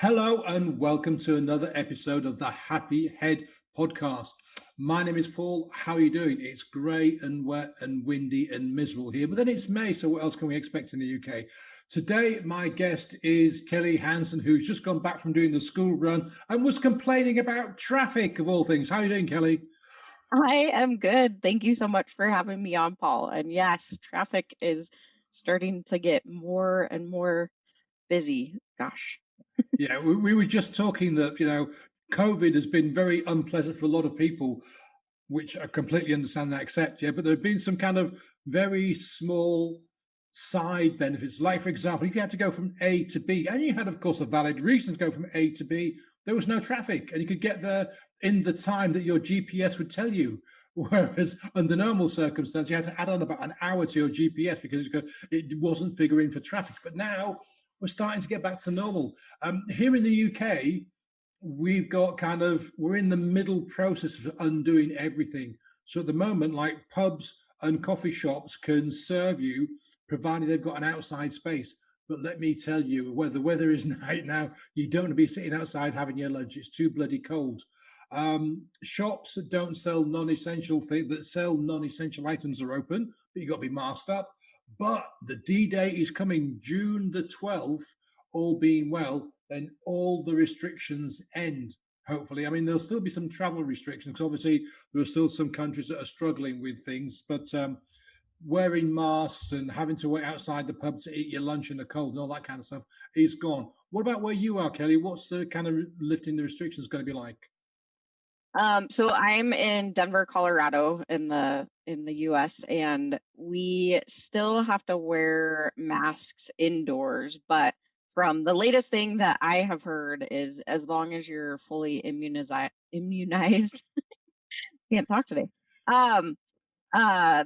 Hello and welcome to another episode of the Happy Head podcast. My name is Paul. How are you doing? It's grey and wet and windy and miserable here, but then it's May, so what else can we expect in the UK? Today, my guest is Kelli Hanson, who's just gone back from doing the school run and was complaining about traffic of all things. How are you doing, Kelli? I am good. Thank you so much for having me on, Paul. And yes, traffic is starting to get more and more busy. Gosh. Yeah, we were just talking that, COVID has been very unpleasant for a lot of people, which I completely understand and accept. Yeah, but there have been some kind of very small side benefits. Like, for example, if you had to go from A to B, and you had, of course, a valid reason to go from A to B, there was no traffic, and you could get there in the time that your GPS would tell you. Whereas under normal circumstances, you had to add on about an hour to your GPS because it wasn't figuring for traffic. But now we're starting to get back to normal. Here in the UK, we're in the middle process of undoing everything. So at the moment, like pubs and coffee shops can serve you provided they've got an outside space. But let me tell you, where the weather is right now, you don't want to be sitting outside having your lunch. It's too bloody cold. Shops that don't sell non-essential things, that sell non-essential items, are open, but you got to be masked up. But the D-Day is coming June the 12th, all being well, then all the restrictions end, hopefully. I mean, there'll still be some travel restrictions because obviously there are still some countries that are struggling with things, but wearing masks and having to wait outside the pub to eat your lunch in the cold and all that kind of stuff is gone. What about where you are, Kelli? What's the kind of lifting the restrictions going to be like? So I'm in Denver, Colorado in the US, and we still have to wear masks indoors, but from the latest thing that I have heard is as long as you're fully immunized, can't talk today. Um,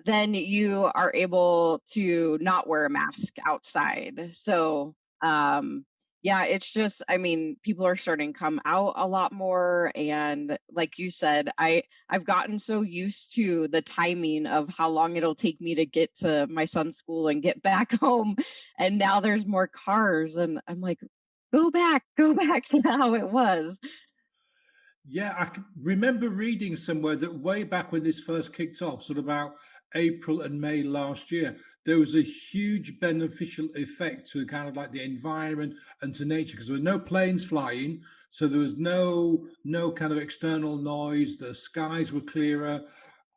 then you are able to not wear a mask outside. So, yeah, it's just, I mean, people are starting to come out a lot more. And like you said, I've gotten so used to the timing of how long it'll take me to get to my son's school and get back home. And now there's more cars, and I'm like, go back to how it was. Yeah, remember reading somewhere that way back when this first kicked off, sort of about April and May last year, there was a huge beneficial effect to kind of like the environment and to nature because there were no planes flying, so there was no kind of external noise. The skies were clearer.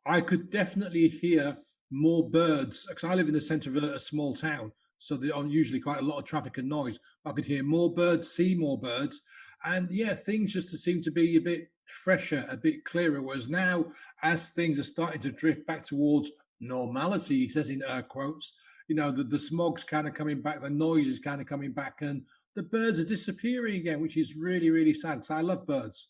I could definitely hear more birds because I live in the center of a small town, so there are usually quite a lot of traffic and noise. I could hear more birds, see more birds, and yeah, things just seem to be a bit fresher, a bit clearer. Whereas now, as things are starting to drift back towards normality, he says in quotes, the smog's kind of coming back, the noise is kind of coming back, and the birds are disappearing again, which is really, really sad. So I love birds.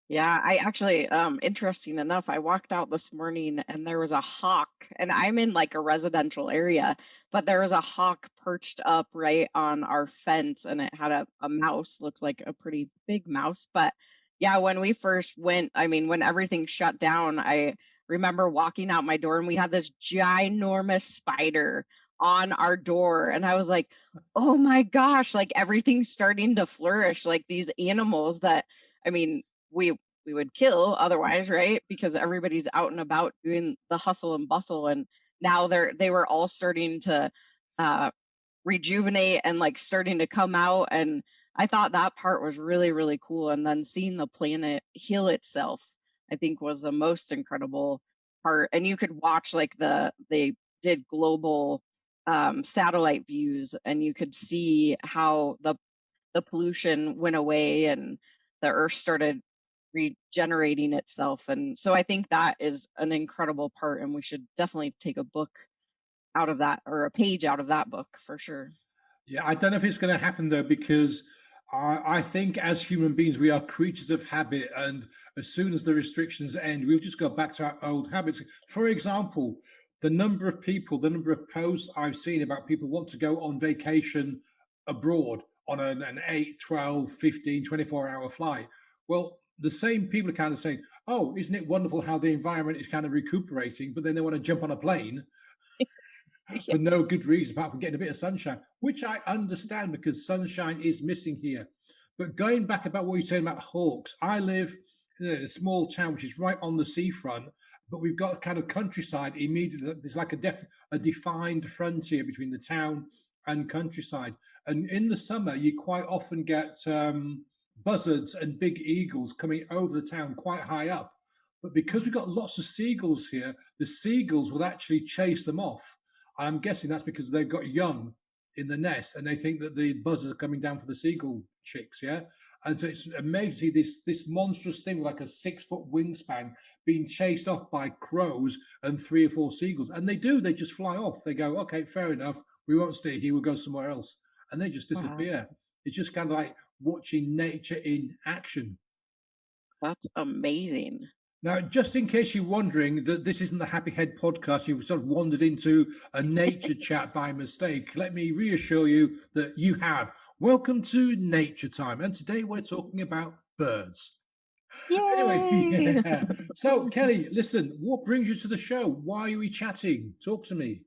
Yeah, I actually, interesting enough, I walked out this morning and there was a hawk, and I'm in like a residential area, but there was a hawk perched up right on our fence, and it had a mouse, looked like a pretty big mouse. But yeah, when we first went, I mean, when everything shut down, I remember walking out my door and we had this ginormous spider on our door. And I was like, oh my gosh, like everything's starting to flourish, like these animals that, I mean, we we would kill otherwise, right? Because everybody's out and about doing the hustle and bustle, and now they were all starting to uh, rejuvenate and like starting to come out, and I thought that part was really really cool. And then seeing the planet heal itself, I think, was the most incredible part. And you could watch like they did global satellite views, and you could see how the pollution went away and the earth started regenerating itself. And so I think that is an incredible part, and we should definitely take a book out of that, or a page out of that book for sure. Yeah, I don't know if it's going to happen though, because I think as human beings, we are creatures of habit. And as soon as the restrictions end, we'll just go back to our old habits. For example, the number of people, the number of posts I've seen about people want to go on vacation abroad on an 8, 12, 15, 24-hour flight. Well, the same people are kind of saying, oh, isn't it wonderful how the environment is kind of recuperating? But then they want to jump on a plane Yeah. for no good reason apart from getting a bit of sunshine, which I understand because sunshine is missing here. But going back about what you're saying about hawks, I live in a small town which is right on the seafront, but we've got a kind of countryside immediately. There's like a defined frontier between the town and countryside. And in the summer, you quite often get buzzards and big eagles coming over the town quite high up. But because we've got lots of seagulls here, the seagulls will actually chase them off. I'm guessing that's because they've got young in the nest and they think that the buzzards are coming down for the seagull chicks. Yeah. And so it's amazing this monstrous thing with like a 6 foot wingspan being chased off by crows and 3 or 4 seagulls. And they just fly off. They go, okay, fair enough. We won't stay here. We'll go somewhere else. And they just Wow, disappear. It's just kind of like watching nature in action. that's amazing. Now, just in case you're wondering that this isn't the Happy Head podcast, you've sort of wandered into a nature chat by mistake, let me reassure you that you have. Welcome to Nature Time. And today we're talking about birds. Anyway, Yay! yeah. So, Kelly, listen, what brings you to the show? Why are we chatting? Talk to me.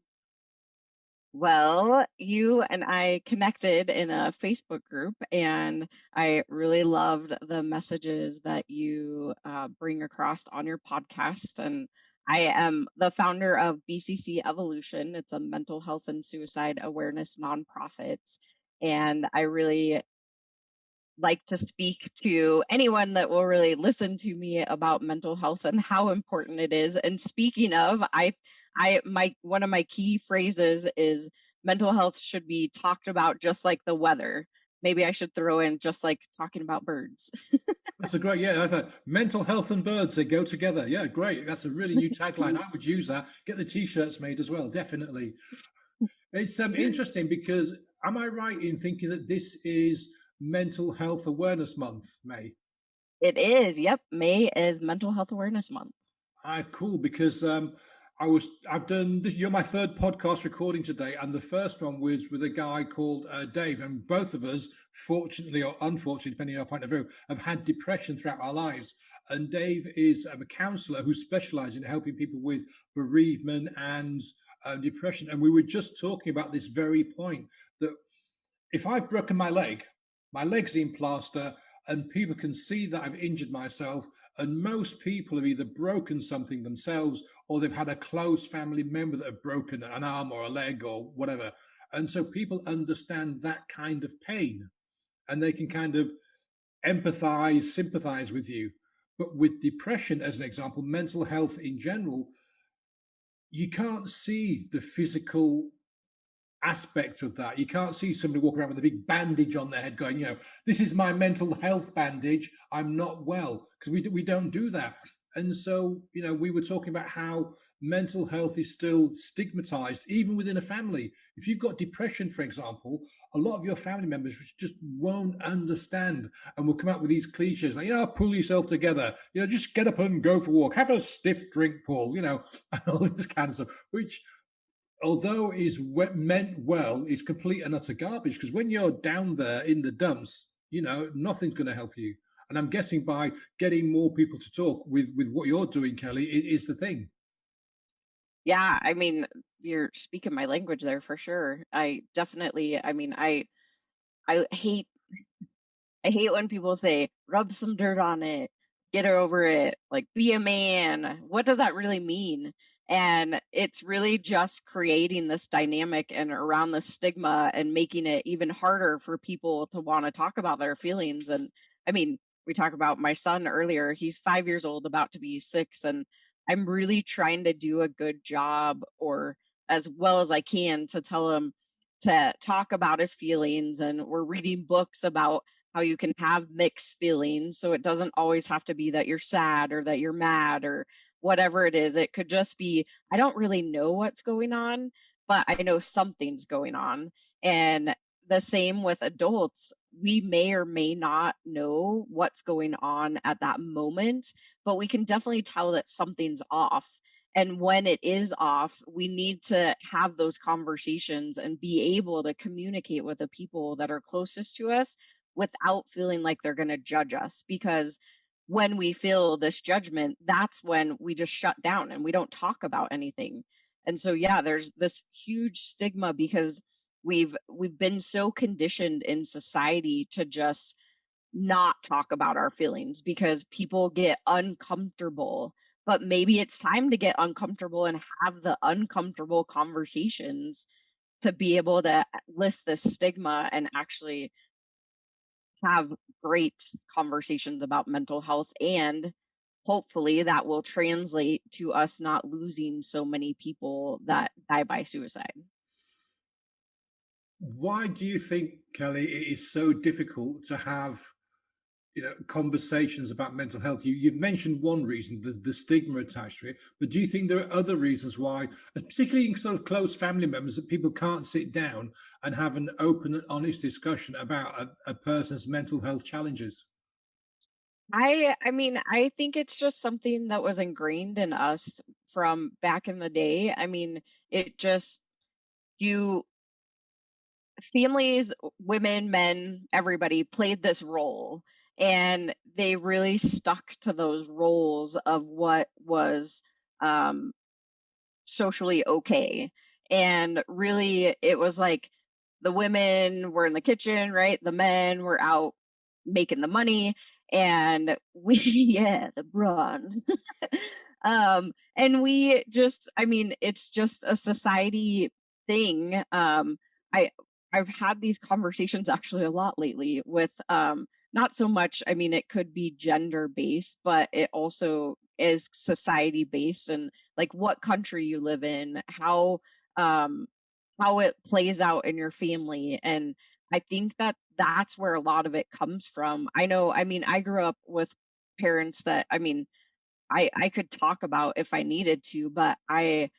Well, you and I connected in a Facebook group, and I really loved the messages that you bring across on your podcast. And I am the founder of BCC Evolution. It's a mental health and suicide awareness nonprofit. And I really like to speak to anyone that will really listen to me about mental health and how important it is. And speaking of, my one of my key phrases is mental health should be talked about just like the weather. Maybe I should throw in just like talking about birds. That's a great, yeah, that's a mental health and birds, they go together. Yeah, great. That's a really new tagline. I would use that. Get the t-shirts made as well, definitely. It's interesting because am I right in thinking that this is Mental Health Awareness Month, May? It is. Yep. May is Mental Health Awareness Month. Cool, because I've done this. You're my third podcast recording today, and the first one was with a guy called Dave, and both of us, fortunately or unfortunately, depending on our point of view, have had depression throughout our lives. And Dave is a counselor who specializes in helping people with bereavement and depression. And we were just talking about this very point that if I've broken my leg's in plaster, and people can see that I've injured myself. And most people have either broken something themselves or they've had a close family member that have broken an arm or a leg or whatever. And so people understand that kind of pain and they can kind of empathize, sympathize with you. But with depression, as an example, mental health in general, you can't see the physical aspect of that. You can't see somebody walking around with a big bandage on their head going, this is my mental health bandage. I'm not well, because we don't do that. And so, we were talking about how mental health is still stigmatized, even within a family. If you've got depression, for example, a lot of your family members just won't understand and will come out with these cliches like, pull yourself together, just get up and go for a walk, have a stiff drink, Paul, and all this kind of stuff, which although is meant well, is complete and utter garbage because when you're down there in the dumps, nothing's going to help you. And I'm guessing by getting more people to talk with what you're doing, Kelly, is the thing. Yeah, I mean, you're speaking my language there for sure. I definitely, I mean, I hate when people say, rub some dirt on it, get over it, like be a man. What does that really mean? And it's really just creating this dynamic and around the stigma and making it even harder for people to want to talk about their feelings. And I mean, we talked about my son earlier. He's 5 years old, about to be 6. And I'm really trying to do a good job or as well as I can to tell him to talk about his feelings. And we're reading books about how you can have mixed feelings. So it doesn't always have to be that you're sad or that you're mad or whatever it is. It could just be, I don't really know what's going on, but I know something's going on. And the same with adults. We may or may not know what's going on at that moment, but we can definitely tell that something's off. And when it is off, we need to have those conversations and be able to communicate with the people that are closest to us without feeling like they're going to judge us. Because when we feel this judgment, that's when we just shut down and we don't talk about anything. And so yeah, there's this huge stigma because we've been so conditioned in society to just not talk about our feelings because people get uncomfortable. But maybe it's time to get uncomfortable and have the uncomfortable conversations to be able to lift the stigma and actually have great conversations about mental health. And hopefully that will translate to us not losing so many people that die by suicide. Why do you think, Kelly, it is so difficult to have conversations about mental health? You've mentioned one reason, the stigma attached to it, but do you think there are other reasons why, and particularly in sort of close family members, that people can't sit down and have an open and honest discussion about a person's mental health challenges? I mean, I think it's just something that was ingrained in us from back in the day. I mean, it just you families, women, men, everybody played this role, and they really stuck to those roles of what was um socially okay. And really, it was like the women were in the kitchen, right? The men were out making the money, and we, yeah, the bronze. And we just, I mean, it's just a society thing. I, I've had these conversations actually a lot lately with, not so much, I mean, it could be gender based, but it also is society based, and like what country you live in, um how it plays out in your family. And I think that that's where a lot of it comes from. I know, I mean, I grew up with parents that, I mean, I could talk about if I needed to, but I,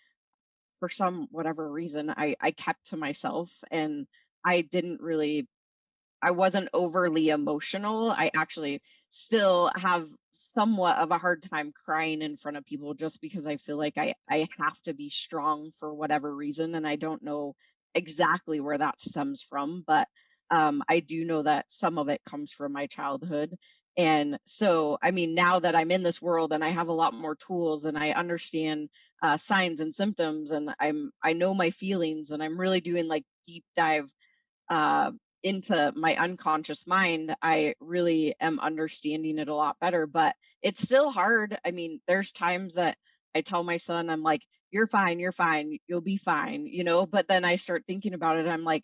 for some whatever reason, I kept to myself, and I didn't really, I wasn't overly emotional. I actually still have somewhat of a hard time crying in front of people just because I feel like I have to be strong for whatever reason, and I don't know exactly where that stems from, but I do know that some of it comes from my childhood. And so, I mean, now that I'm in this world and I have a lot more tools and I understand signs and symptoms, and I know my feelings, and I'm really doing like deep dive uh, into my unconscious mind, I really am understanding it a lot better. But it's still hard. I mean, there's times that I tell my son, I'm like, you're fine, you'll be fine, you know? But then I start thinking about it. I'm like,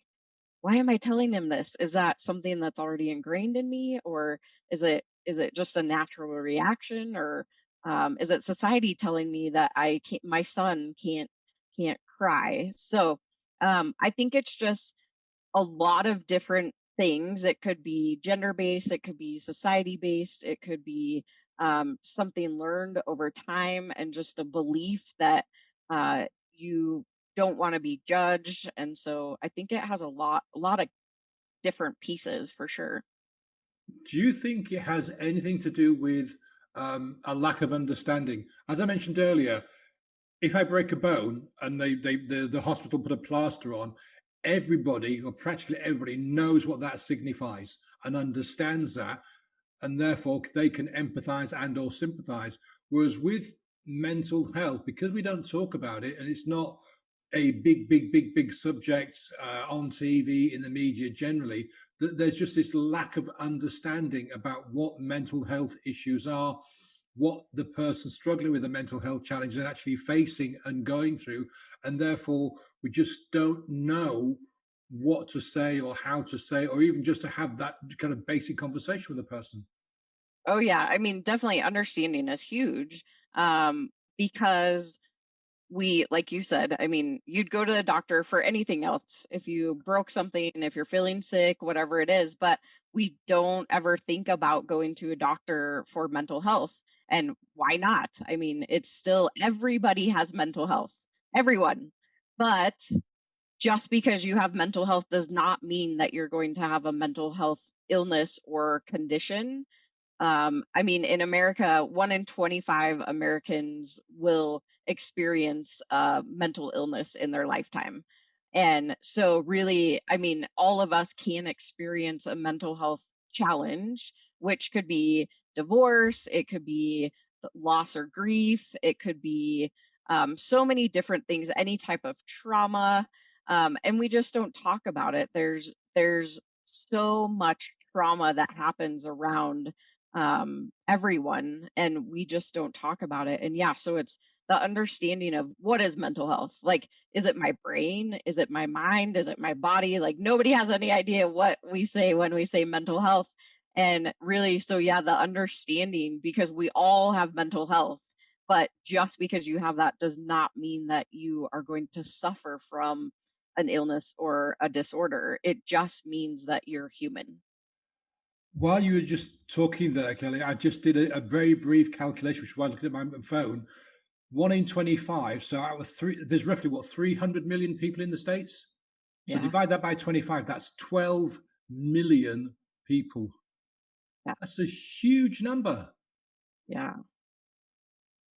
why am I telling him this? Is that something that's already ingrained in me? Or is it just a natural reaction? Or is it society telling me that I can't, my son can't cry? So I think it's just a lot of different things. It could be gender based, it could be society based, it could be something learned over time, and just a belief that you don't want to be judged. And so I think it has a lot of different pieces for sure. Do you think it has anything to do with a lack of understanding? As I mentioned earlier, if I break a bone and the hospital put a plaster on, everybody or practically everybody knows what that signifies and understands that, and therefore they can empathize and or sympathize. Whereas with mental health, because we don't talk about it and it's not a big subject on TV, in the media generally, that there's just this lack of understanding about what mental health issues are, what the person struggling with a mental health challenge is actually facing and going through, and therefore we just don't know what to say or how to say, or even just to have that kind of basic conversation with a person. Oh yeah, I mean, definitely understanding is huge, because we, like you said, I mean, you'd go to the doctor for anything else if you broke something, if you're feeling sick, whatever it is, but we don't ever think about going to a doctor for mental health. And why not? I mean, it's still, everybody has mental health, everyone. But just because you have mental health does not mean that you're going to have a mental health illness or condition. I mean, in America, 1 in 25 Americans will experience mental illness in their lifetime. And so, really, I mean, all of us can experience a mental health challenge, which could be divorce, it could be loss or grief, it could be so many different things, any type of trauma, and we just don't talk about it. There's so much trauma that happens around everyone, and we just don't talk about it. And yeah, so it's the understanding of what is mental health. Like, is it my brain? Is it my mind? Is it my body? Like, nobody has any idea what we say when we say mental health. And really, so yeah, the understanding, because we all have mental health, but just because you have that does not mean that you are going to suffer from an illness or a disorder. It just means that you're human. While you were just talking there, Kelly, I just did a very brief calculation, which is why I looked at my phone. 1 in 25. So out of three, there's roughly what, 300 million people in the States. So Yeah. divide that by 25, that's 12 million people. Yeah. That's a huge number. Yeah.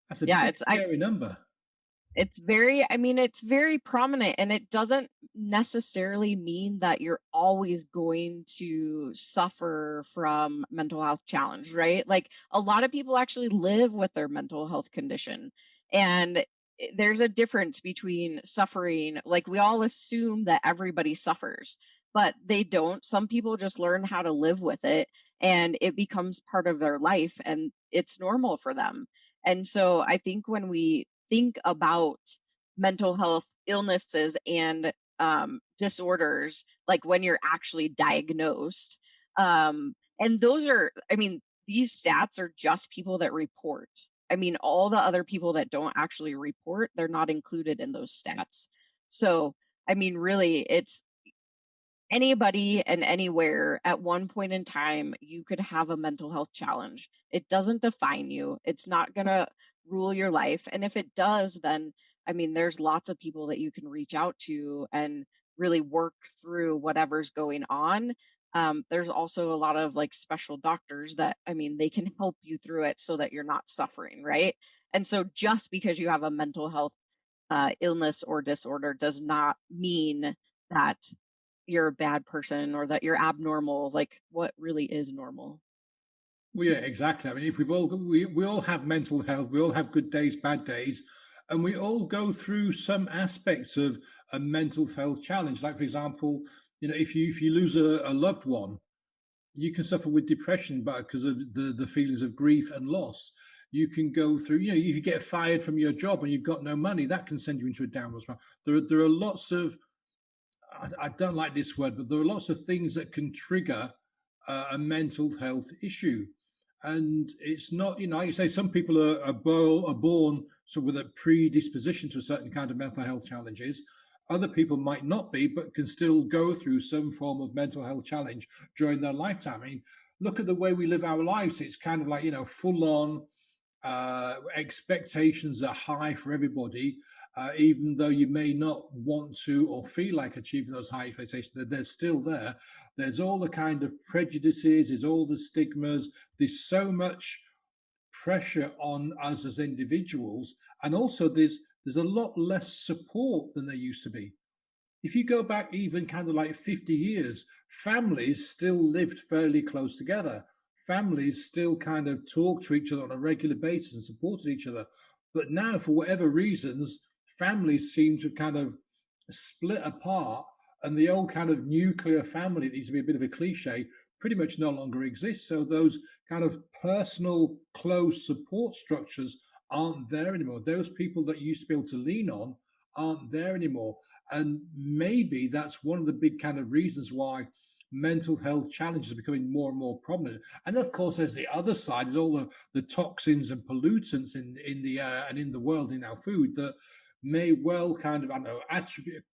That's a Yeah. big, scary number. It's very, I mean, it's very prominent, and it doesn't necessarily mean that you're always going to suffer from mental health challenge, right? Like, a lot of people actually live with their mental health condition. And there's a difference between suffering. Like, we all assume that everybody suffers, but they don't. Some people just learn how to live with it, and it becomes part of their life, and it's normal for them. And so I think when we think about mental health illnesses and disorders, like when you're actually diagnosed, and those are, I mean, these stats are just people that report. I mean, all the other people that don't actually report, they're not included in those stats. So, I mean, really, it's anybody and anywhere at one point in time, you could have a mental health challenge. It doesn't define you, it's not going to rule your life. And if it does, then I mean, there's lots of people that you can reach out to and really work through whatever's going on. There's also a lot of like special doctors that, I mean, they can help you through it so that you're not suffering, right? And so just because you have a mental health illness or disorder does not mean that you're a bad person or that you're abnormal. Like, what really is normal? Well, yeah, exactly. I mean, if we all have mental health, we all have good days, bad days, and we all go through some aspects of a mental health challenge. Like, for example, if you lose a loved one, you can suffer with depression, but because of the feelings of grief and loss. You can go through, if you get fired from your job and you've got no money, that can send you into a downward spiral. There are lots of, I don't like this word, but there are lots of things that can trigger a mental health issue. And it's not, like you say, some people are born so with a predisposition to a certain kind of mental health challenges. Other people might not be, but can still go through some form of mental health challenge during their lifetime. I mean, look at the way we live our lives. It's kind of like, full on expectations are high for everybody, even though you may not want to or feel like achieving those high expectations, they're still there. There's all the kind of prejudices, there's all the stigmas, there's so much pressure on us as individuals, and also there's a lot less support than there used to be. If you go back even kind of like 50 years, families still lived fairly close together. Families still kind of talked to each other on a regular basis and supported each other. But now, for whatever reasons, families seem to kind of split apart, and the old kind of nuclear family that used to be a bit of a cliche pretty much no longer exists. So those kind of personal, close support structures aren't there anymore. Those people that you used to be able to lean on aren't there anymore. And maybe that's one of the big kind of reasons why mental health challenges are becoming more and more prominent. And of course, there's the other side, there's all the toxins and pollutants in the air and in the world in our food that may well kind of, I don't know,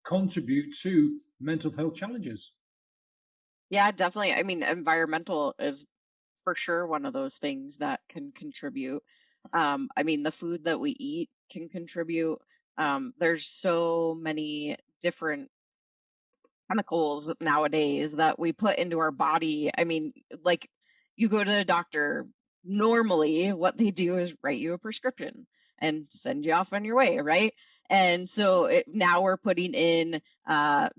contribute to mental health challenges. Yeah, definitely. I mean, environmental is for sure one of those things that can contribute. I mean, the food that we eat can contribute. There's so many different chemicals nowadays that we put into our body. I mean, like, you go to the doctor, normally what they do is write you a prescription and send you off on your way, right? And so now we're putting in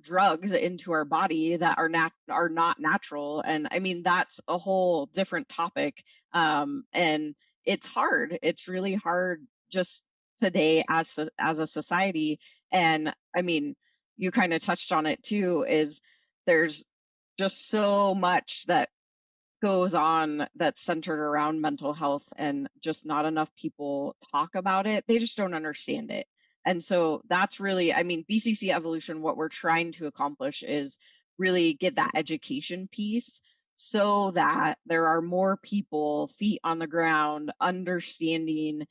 drugs into our body that are not natural. And I mean, that's a whole different topic. And it's hard. It's really hard just today as a society. And I mean, you kind of touched on it too, is there's just so much that goes on that's centered around mental health, and just not enough people talk about it. They just don't understand it. And so that's really, I mean, BCC Evolution, what we're trying to accomplish is really get that education piece so that there are more people, feet on the ground, understanding,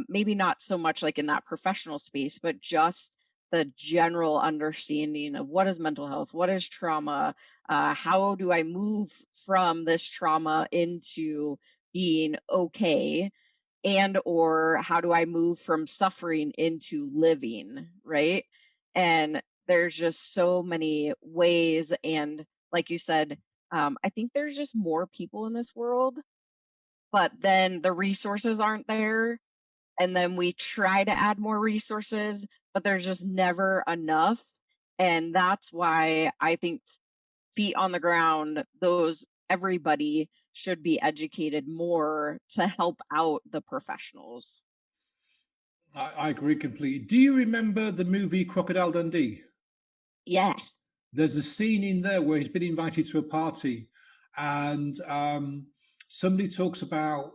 maybe not so much like in that professional space, but just the general understanding of what is mental health, what is trauma, how do I move from this trauma into being okay, and or how do I move from suffering into living, right? And there's just so many ways. And like you said, I think there's just more people in this world, but then the resources aren't there. And then we try to add more resources, but there's just never enough. And that's why I think feet on the ground, those everybody should be educated more to help out the professionals. I agree completely. Do you remember the movie Crocodile Dundee? Yes. There's a scene in there where he's been invited to a party, and somebody talks about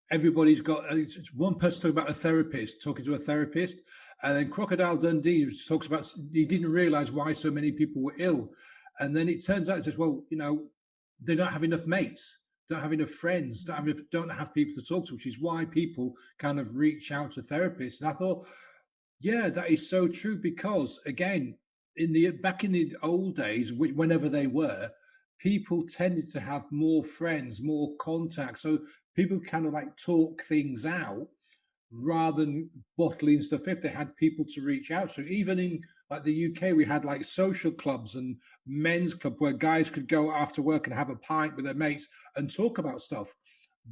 everybody's got it's one person talking about a therapist talking to a therapist, and then Crocodile Dundee talks about he didn't realize why so many people were ill, and then it turns out it says, well, they don't have enough mates, don't have enough friends, don't have people to talk to, which is why people kind of reach out to therapists. And I thought, yeah, that is so true, because again, in the back in the old days, whenever they were, people tended to have more friends, more contacts, so people kind of like talk things out rather than bottling stuff. If they had people to reach out to, even in like the UK, we had like social clubs and men's club where guys could go after work and have a pint with their mates and talk about stuff.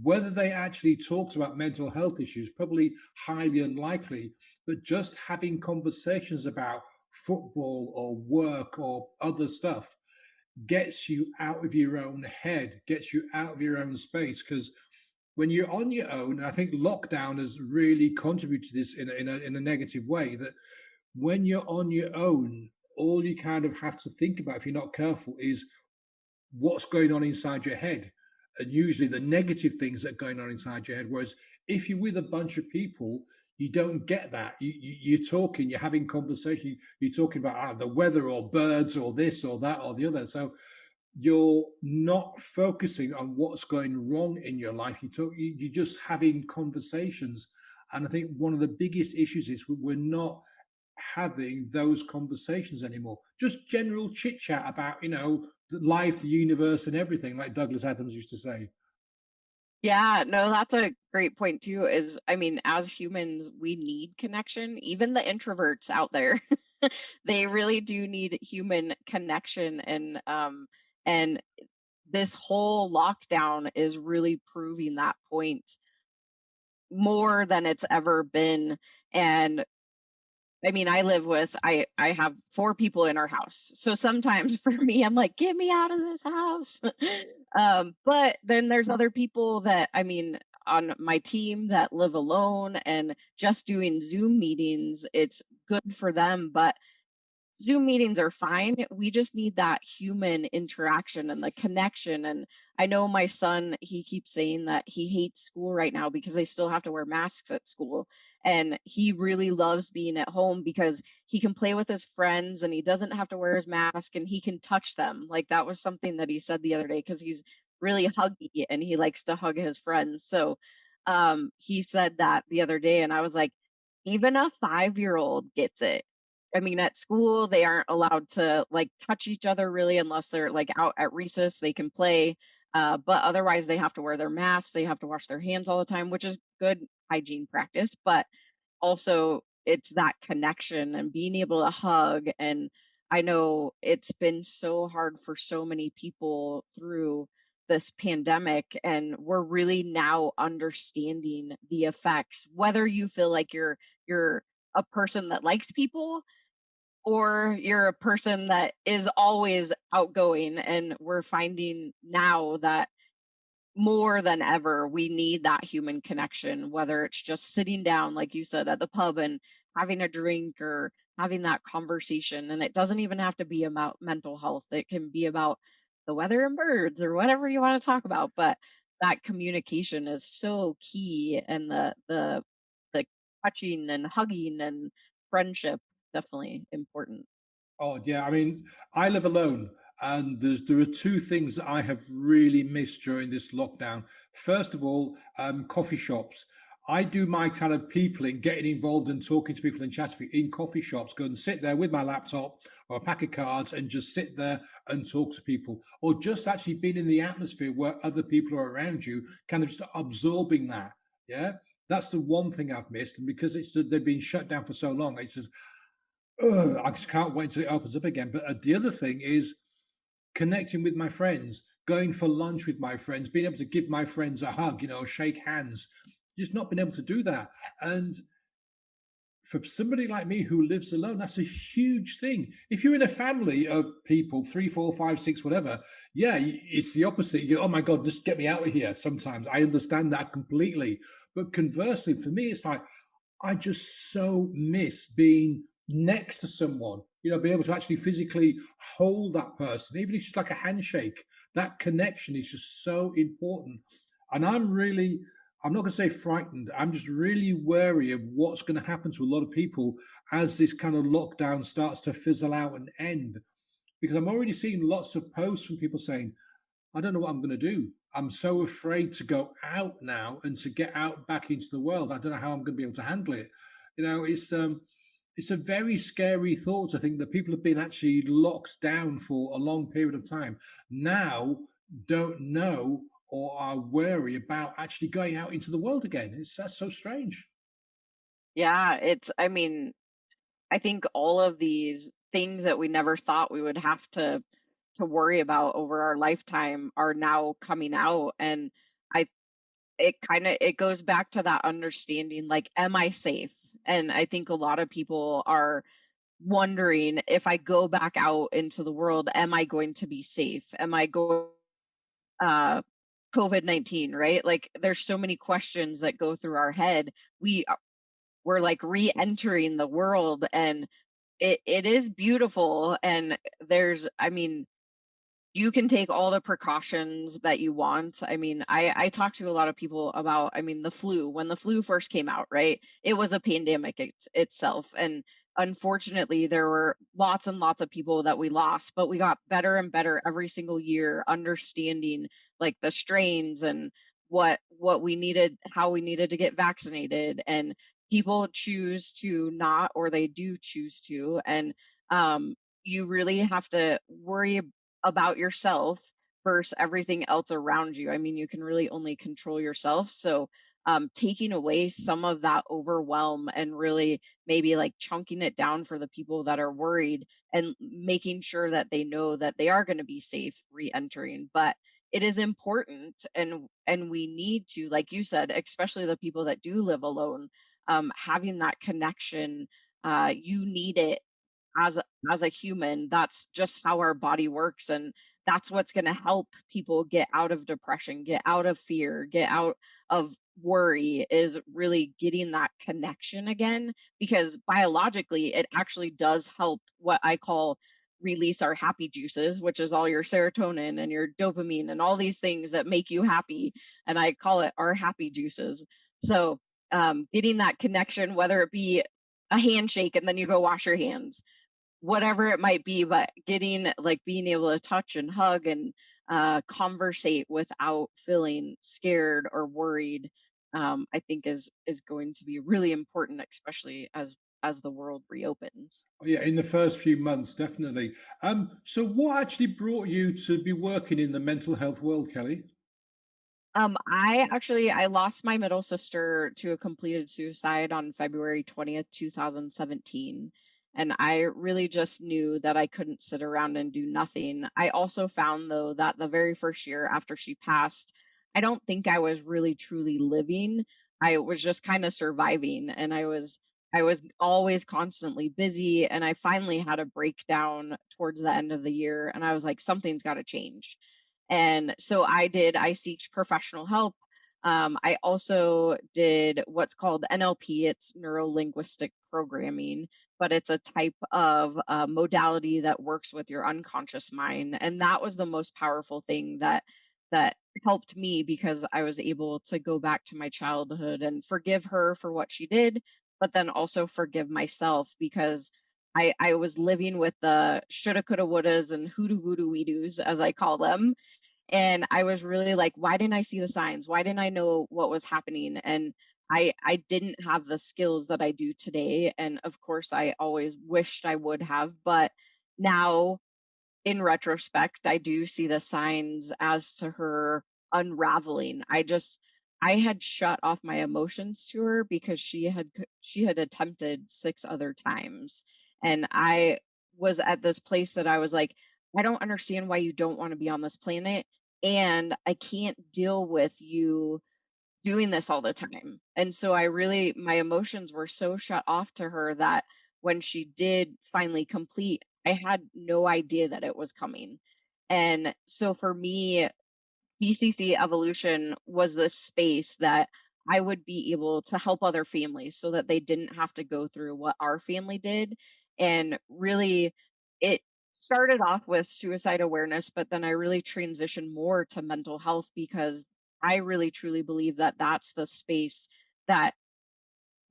Whether they actually talked about mental health issues, probably highly unlikely, but just having conversations about football or work or other stuff gets you out of your own head, gets you out of your own space. Because when you're on your own, I think lockdown has really contributed to this in a negative way. That when you're on your own, all you kind of have to think about, if you're not careful, is what's going on inside your head, and usually the negative things that are going on inside your head. Whereas if you're with a bunch of people, you don't get that. You're talking, you're having conversation, you're talking about the weather or birds or this or that or the other. So you're not focusing on what's going wrong in your life. You're just having conversations. And I think one of the biggest issues is we're not having those conversations anymore. Just general chit chat about, life, the universe, and everything, like Douglas Adams used to say. Yeah, no, that's a great point too. Is I mean, as humans, we need connection. Even the introverts out there, they really do need human connection. And this whole lockdown is really proving that point more than it's ever been. And I mean, I have 4 people in our house. So sometimes for me, I'm like, "Get me out of this house." But then there's other people that, I mean, on my team that live alone, and just doing Zoom meetings, it's good for them, but Zoom meetings are fine. We just need that human interaction and the connection. And I know my son, he keeps saying that he hates school right now because they still have to wear masks at school. And he really loves being at home because he can play with his friends and he doesn't have to wear his mask and he can touch them. Like that was something that he said the other day because he's really huggy and he likes to hug his friends. So he said that the other day, and I was like, even a 5-year-old gets it. I mean, at school, they aren't allowed to like touch each other really unless they're like out at recess, they can play. But otherwise, they have to wear their masks, they have to wash their hands all the time, which is good hygiene practice. But also, it's that connection and being able to hug. And I know it's been so hard for so many people through this pandemic, and we're really now understanding the effects, whether you feel like you're a person that likes people or you're a person that is always outgoing. And we're finding now that more than ever, we need that human connection, whether it's just sitting down, like you said, at the pub and having a drink or having that conversation. And it doesn't even have to be about mental health, it can be about the weather and birds or whatever you want to talk about. But that communication is so key, and the touching and hugging and friendship, definitely important. Oh yeah, I mean, I live alone, and there are two things that I have really missed during this lockdown. First of all, coffee shops. I do my kind of peopling, getting involved and talking to people and chatting in coffee shops. Go and sit there with my laptop or a pack of cards and just sit there and talk to people, or just actually being in the atmosphere where other people are around you, kind of just absorbing that. Yeah, that's the one thing I've missed, and because they've been shut down for so long, it's just ugh, I just can't wait until it opens up again. But the other thing is connecting with my friends, going for lunch with my friends, being able to give my friends a hug, shake hands. Just not been able to do that. And for somebody like me who lives alone, that's a huge thing. If you're in a family of people, three, four, five, six, whatever, yeah, it's the opposite. Oh my God, just get me out of here. Sometimes I understand that completely. But conversely, for me, it's like, I just so miss being next to someone, being able to actually physically hold that person, even if it's just like a handshake. That connection is just so important. And I'm not going to say frightened. I'm just really wary of what's going to happen to a lot of people as this kind of lockdown starts to fizzle out and end. Because I'm already seeing lots of posts from people saying, I don't know what I'm going to do. I'm so afraid to go out now and to get out back into the world. I don't know how I'm going to be able to handle it. It's a very scary thought to think that people have been actually locked down for a long period of time. Now don't know or are wary about actually going out into the world again. That's so strange. Yeah, I mean, I think all of these things that we never thought we would have to worry about over our lifetime are now coming out. And I it goes back to that understanding, like, am I safe? And I think a lot of people are wondering, if I go back out into the world, am I going to be safe? Am I going uh COVID-19, right? Like, there's so many questions that go through our head. We're like re-entering the world, and it is beautiful. And I mean, you can take all the precautions that you want. I mean, I talk to a lot of people about, I mean, the flu. When the flu first came out, right? It was a pandemic itself. And unfortunately, there were lots and lots of people that we lost, but we got better and better every single year, understanding like the strains and what we needed, how we needed to get vaccinated. And people choose to not, or they do choose to. And you really have to worry about yourself versus everything else around you. I mean, you can really only control yourself. So, taking away some of that overwhelm and really maybe like chunking it down for the people that are worried, and making sure that they know that they are going to be safe re-entering. But it is important, and we need to, like you said, especially the people that do live alone, having that connection. You need it as a human. That's just how our body works, and that's what's going to help people get out of depression, get out of fear, get out of worry, is really getting that connection again. Because biologically, it actually does help, what I call, release our happy juices, which is all your serotonin and your dopamine and all these things that make you happy. And I call it our happy juices. So, getting that connection, whether it be a handshake and then you go wash your hands, whatever it might be, but getting, like, being able to touch and hug and conversate without feeling scared or worried, I think is going to be really important, especially as the world reopens. Oh, yeah, in the first few months, definitely. So what actually brought you to be working in the mental health world, Kelly? I lost my middle sister to a completed suicide on February 20th, 2017. And I really just knew that I couldn't sit around and do nothing. I also found, though, that the very first year after she passed, I don't think I was really truly living. I was just kind of surviving, and I was always constantly busy. And I finally had a breakdown towards the end of the year, and I was like, something's got to change. And so I seeked professional help. I also did what's called NLP, it's neuro linguistic programming, but it's a type of modality that works with your unconscious mind. And that was the most powerful thing that helped me, because I was able to go back to my childhood and forgive her for what she did, but then also forgive myself, because I was living with the shoulda, coulda, wouldas and hoodoo voodoo we doos, as I call them. And I was really like, why didn't I see the signs? Why didn't I know what was happening? And I didn't have the skills that I do today. And of course, I always wished I would have. But now, in retrospect, I do see the signs as to her unraveling. I had shut off my emotions to her because she had attempted 6 other times. And I was at this place that I was like, I don't understand why you don't want to be on this planet, and I can't deal with you doing this all the time. And so my emotions were so shut off to her that when she did finally complete, I had no idea that it was coming. And so for me, BCC Evolution was this space that I would be able to help other families so that they didn't have to go through what our family did. And really, it started off with suicide awareness, but then I really transitioned more to mental health, because I really truly believe that that's the space that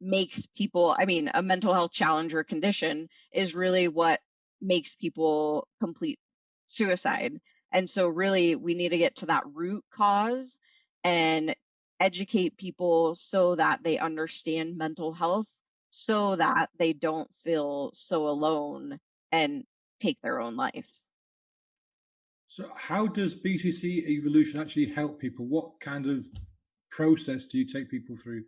makes people, I mean, a mental health challenge or condition is really what makes people complete suicide. And so really we need to get to that root cause and educate people so that they understand mental health, so that they don't feel so alone and take their own life. So, how does BCC Evolution actually help people? What kind of process do you take people through?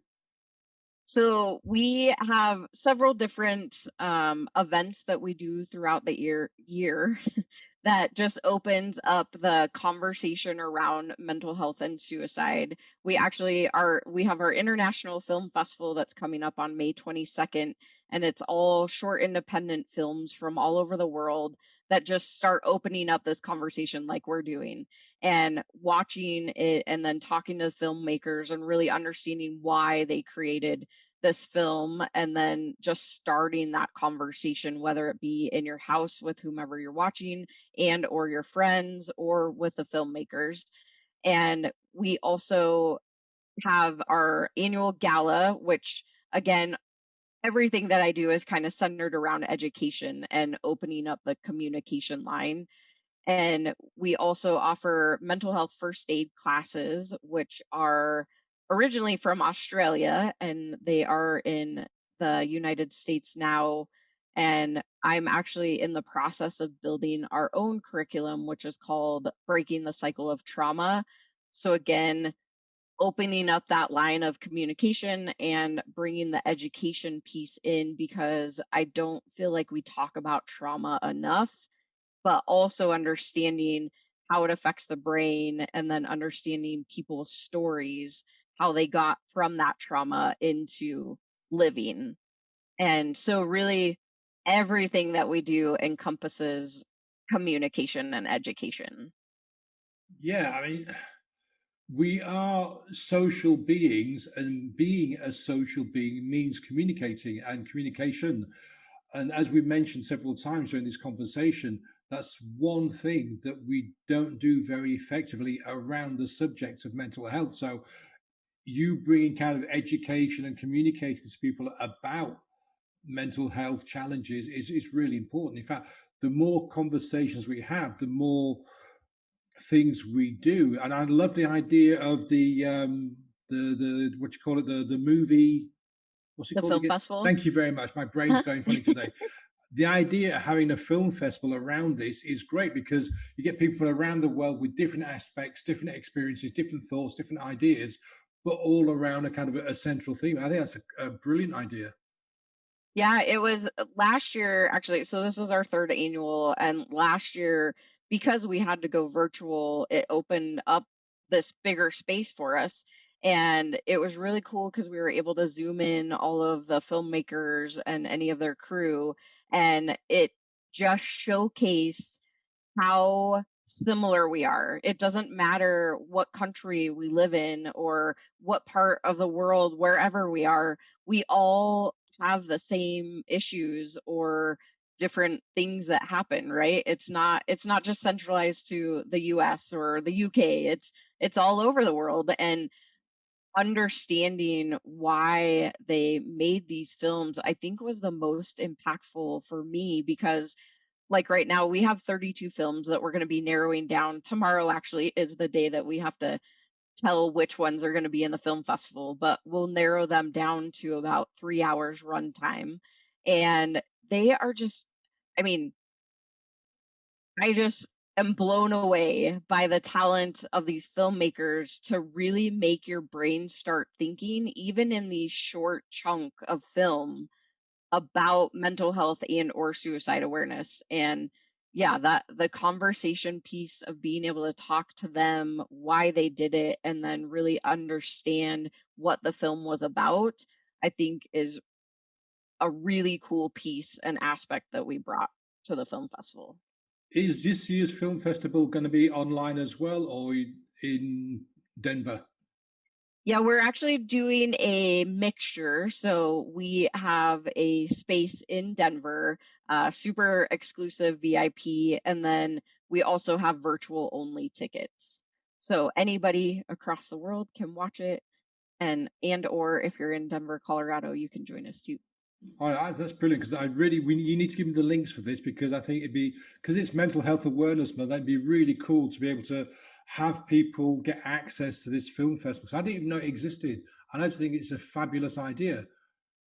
So we have several different events that we do throughout the year that just opens up the conversation around mental health and suicide. We have our International Film Festival that's coming up on May 22nd, and it's all short independent films from all over the world that just start opening up this conversation like we're doing, and watching it and then talking to the filmmakers and really understanding why they created this film, and then just starting that conversation, whether it be in your house with whomever you're watching, and or your friends, or with the filmmakers. And we also have our annual gala, which, again, everything that I do is kind of centered around education and opening up the communication line. And we also offer mental health first aid classes, which are originally from Australia, and they are in the United States now. And I'm actually in the process of building our own curriculum, which is called Breaking the Cycle of Trauma. So, again, opening up that line of communication and bringing the education piece in, because I don't feel like we talk about trauma enough, but also understanding how it affects the brain, and then understanding people's stories, how they got from that trauma into living. And so, really, everything that we do encompasses communication and education. Yeah, I mean, we are social beings, and being a social being means communicating and communication. And as we mentioned several times during this conversation, that's one thing that we don't do very effectively around the subject of mental health. So, you bringing kind of education and communicating to people about mental health challenges is really important. In fact, the more conversations we have, the more things we do. And I love the idea of the what you call it, the movie, what's it The called film again? festival. Thank you very much. My brain's going funny today. The idea of having a film festival around this is great, because you get people from around the world with different aspects, different experiences, different thoughts, different ideas, but all around a kind of a central theme. I think that's a brilliant idea. Yeah, it was last year, actually. So this is our third annual, and last year, because we had to go virtual, it opened up this bigger space for us. And it was really cool because we were able to zoom in all of the filmmakers and any of their crew, and it just showcased how similar we are. It doesn't matter what country we live in or what part of the world, wherever we are, we all have the same issues or different things that happen, right? It's not just centralized to the US or the UK. It's all over the world. And understanding why they made these films, I think was the most impactful for me because like right now we have 32 films that we're going to be narrowing down. Tomorrow actually is the day that we have to tell which ones are going to be in the film festival, but we'll narrow them down to about 3 hours runtime. And they are just, I mean, I just am blown away by the talent of these filmmakers to really make your brain start thinking, even in these short chunk of film, about mental health and or suicide awareness. And yeah, that the conversation piece of being able to talk to them why they did it and then really understand what the film was about, I think is a really cool piece and aspect that we brought to the film festival. Is this year's film festival going to be online as well, or in Denver? Yeah, we're actually doing a mixture. So we have a space in Denver, super exclusive VIP, and then we also have virtual only tickets. So anybody across the world can watch it, and or if you're in Denver, Colorado, you can join us too. That's brilliant because you need to give me the links for this because I think it'd be because it's Mental Health Awareness Month. That'd be really cool to be able to have people get access to this film festival. Because I didn't even know it existed, and I just think it's a fabulous idea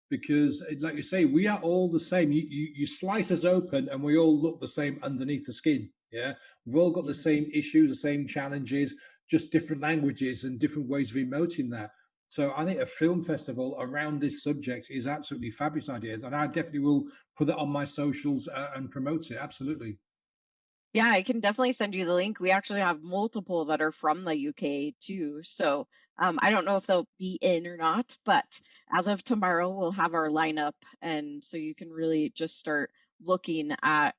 because, like you say, we are all the same. You slice us open, and we all look the same underneath the skin. Yeah, we've all got the Yeah. same issues, the same challenges, just different languages and different ways of emoting that. So I think a film festival around this subject is absolutely fabulous idea, and I definitely will put it on my socials and promote it. Absolutely. Yeah, I can definitely send you the link. We actually have multiple that are from the UK too. So I don't know if they'll be in or not, but as of tomorrow, we'll have our lineup. And so you can really just start looking at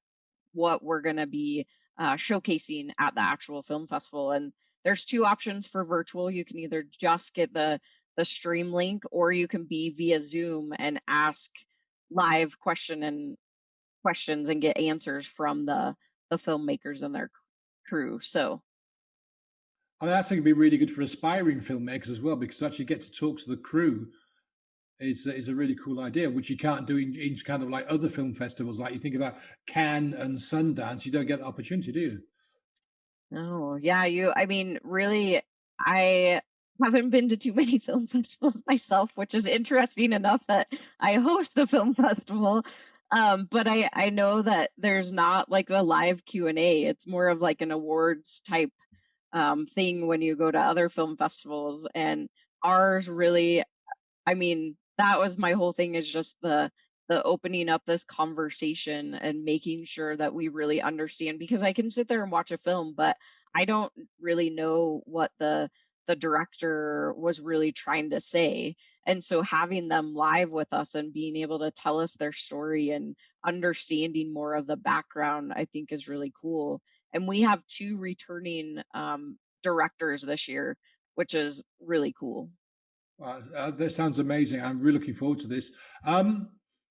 what we're going to be showcasing at the actual film festival. And there's two options for virtual. You can either just get the stream link, or you can be via Zoom and ask live questions and get answers from the filmmakers and their crew. So I mean, that's going to be really good for aspiring filmmakers as well because to actually get to talk to the crew is a really cool idea, which you can't do in kind of like other film festivals. Like you think about Cannes and Sundance, you don't get the opportunity, do you? oh yeah, I mean, really, I haven't been to too many film festivals myself, which is interesting enough that I host the film festival. But I know that there's not like the live Q&A. It's more of like an awards type thing when you go to other film festivals, and ours really, I mean, that was my whole thing, is just the opening up this conversation and making sure that we really understand, because I can sit there and watch a film, but I don't really know what the director was really trying to say. And so having them live with us and being able to tell us their story and understanding more of the background, I think is really cool. And we have two returning directors this year, which is really cool. That sounds amazing. I'm really looking forward to this.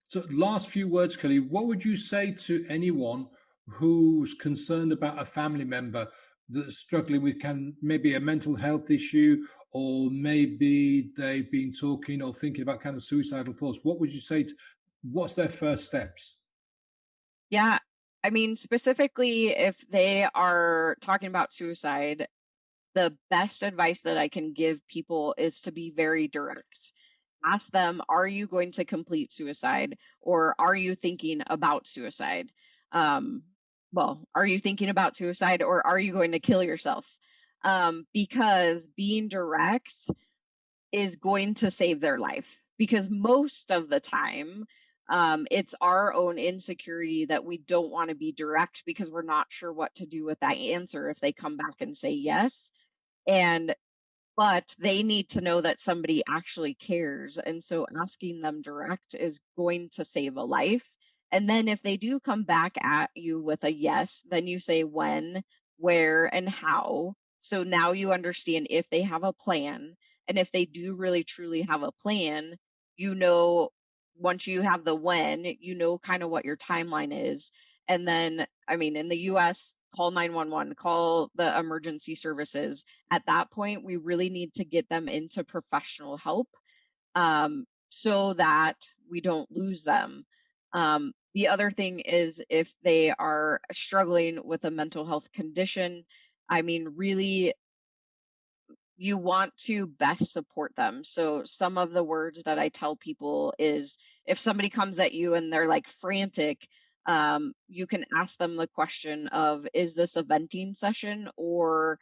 So, last few words, Kelly. What would you say to anyone who's concerned about a family member that's struggling with can maybe a mental health issue, or maybe they've been talking or thinking about kind of suicidal thoughts? What would you say? What's their first steps? Yeah. I mean, specifically, if they are talking about suicide, the best advice that I can give people is to be very direct. Ask them, are you going to complete suicide, or are you thinking about suicide? Um, well, are you thinking about suicide, or are you going to kill yourself? Because being direct is going to save their life, because most of the time it's our own insecurity that we don't want to be direct because we're not sure what to do with that answer if they come back and say yes. And but they need to know that somebody actually cares, and so asking them direct is going to save a life. And then if they do come back at you with a yes, then you say when, where, and how. So now you understand if they have a plan. And if they do really truly have a plan, you know, once you have the when, you know kind of what your timeline is. And then, I mean, in the US, call 911, call the emergency services. At that point, we really need to get them into professional help, so that we don't lose them. The other thing is if they are struggling with a mental health condition, I mean, really, you want to best support them. So, some of the words that I tell people is if somebody comes at you and they're like frantic, you can ask them the question of, is this a venting session, or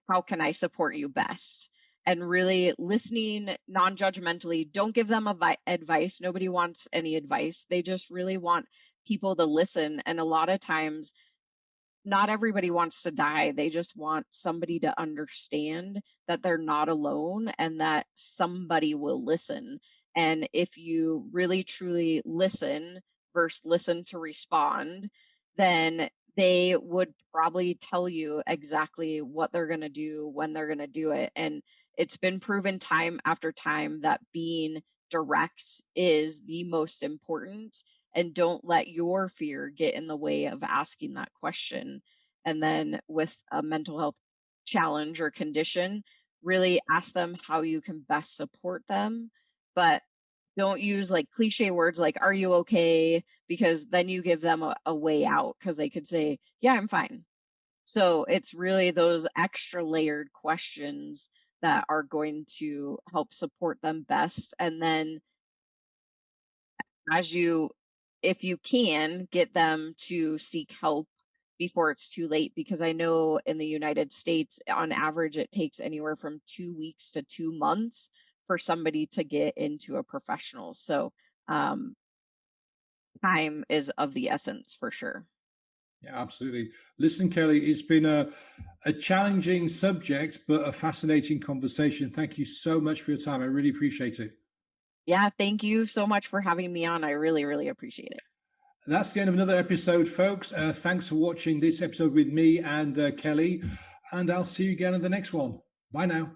how can I support you best? And really listening non-judgmentally. Don't give them advice. Nobody wants any advice. They just really want people to listen. And a lot of times, not everybody wants to die. They just want somebody to understand that they're not alone and that somebody will listen. And if you really truly listen versus listen to respond, then they would probably tell you exactly what they're going to do when they're going to do it. And it's been proven time after time that being direct is the most important, and don't let your fear get in the way of asking that question. And then with a mental health challenge or condition, really ask them how you can best support them. But don't use like cliche words like, are you okay? Because then you give them a way out, because they could say, yeah, I'm fine. So it's really those extra layered questions that are going to help support them best. And then as you, if you can, get them to seek help before it's too late, because I know in the United States on average it takes anywhere from 2 weeks to 2 months for somebody to get into a professional. So um time is of the essence for sure. Yeah, absolutely. Listen, Kelly, it's been a challenging subject, but a fascinating conversation. Thank you so much for your time. I really appreciate it. Yeah, thank you so much for having me on. I really, really appreciate it. That's the end of another episode, folks. Thanks for watching this episode with me and Kelly, and I'll see you again in the next one. Bye now.